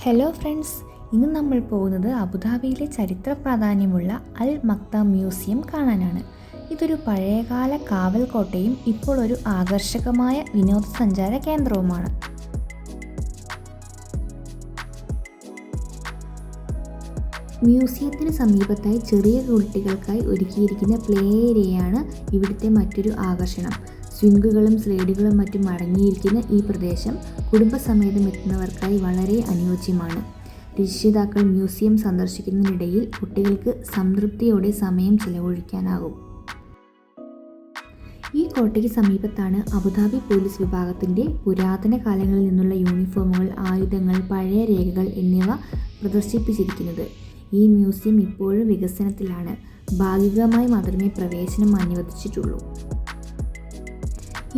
Hello friends, ഇന്ന് നമ്മൾ പോകുന്നത് അബുദാബിയിലെ ചരിത്ര പ്രാധാന്യമുള്ള അൽ മക്തം മ്യൂസിയം കാണാനാണ്. ഇതൊരു പഴയകാല കാവൽ കോട്ടയും ഇപ്പോൾ ഒരു ആകർഷകമായ വിനോദസഞ്ചാര കേന്ദ്രവുമാണ്. മ്യൂസിയത്തിന് സമീപത്തായി ചെറിയ കുട്ടികൾക്കായി ഒരുക്കിയിരിക്കുന്ന പ്ലേ ഏരിയയാണ് ഇവിടുത്തെ മറ്റൊരു ആകർഷണം. സ്വിംഗുകളും സ്ലൈഡുകളും മറ്റും അടങ്ങിയിരിക്കുന്ന ഈ പ്രദേശം കുടുംബസമേതം എത്തുന്നവർക്കായി വളരെ അനുയോജ്യമാണ്. രക്ഷിതാക്കൾ മ്യൂസിയം സന്ദർശിക്കുന്നതിനിടയിൽ കുട്ടികൾക്ക് സംതൃപ്തിയോടെ സമയം ചെലവഴിക്കാനാകും. ഈ കോട്ടയ്ക്ക് സമീപത്താണ് അബുദാബി പോലീസ് വിഭാഗത്തിൻ്റെ പുരാതന കാലങ്ങളിൽ നിന്നുള്ള യൂണിഫോമുകൾ, ആയുധങ്ങൾ, പഴയ രേഖകൾ എന്നിവ പ്രദർശിപ്പിച്ചിരിക്കുന്നത്. ഈ മ്യൂസിയം ഇപ്പോഴും വികസനത്തിലാണ്. ഭാഗികമായി മാത്രമേ പ്രവേശനം അനുവദിച്ചിട്ടുള്ളൂ.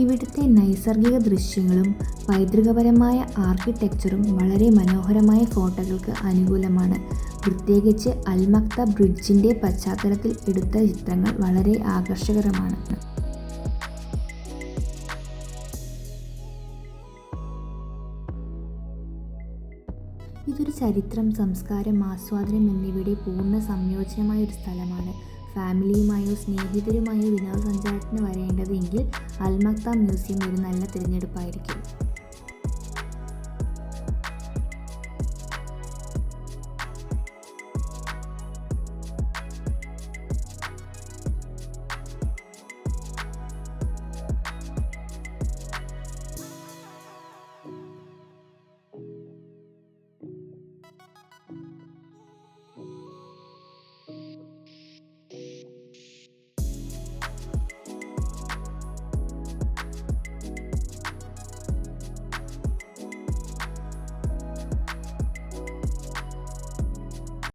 ഇവിടുത്തെ നൈസർഗിക ദൃശ്യങ്ങളും പൈതൃകപരമായ ആർക്കിടെക്ചറും വളരെ മനോഹരമായ ഫോട്ടോകൾക്ക് അനുകൂലമാണ്. പ്രത്യേകിച്ച് അൽ മക്തം ബ്രിഡ്ജിൻ്റെ പശ്ചാത്തലത്തിൽ എടുത്ത ചിത്രങ്ങൾ വളരെ ആകർഷകരമാണ്. ഇതൊരു ചരിത്രം, സംസ്കാരം, ആസ്വാദനം എന്നിവയുടെ പൂർണ്ണ സംയോജനമായ ഒരു സ്ഥലമാണ്. ഫാമിലിയുമായോ സ്നേഹിതരുമായോ വിനോദസഞ്ചാരത്തിന് വരേണ്ടത് എങ്കിൽ അൽ മക്തം മ്യൂസിയം ഒരു നല്ല തിരഞ്ഞെടുപ്പായിരിക്കും.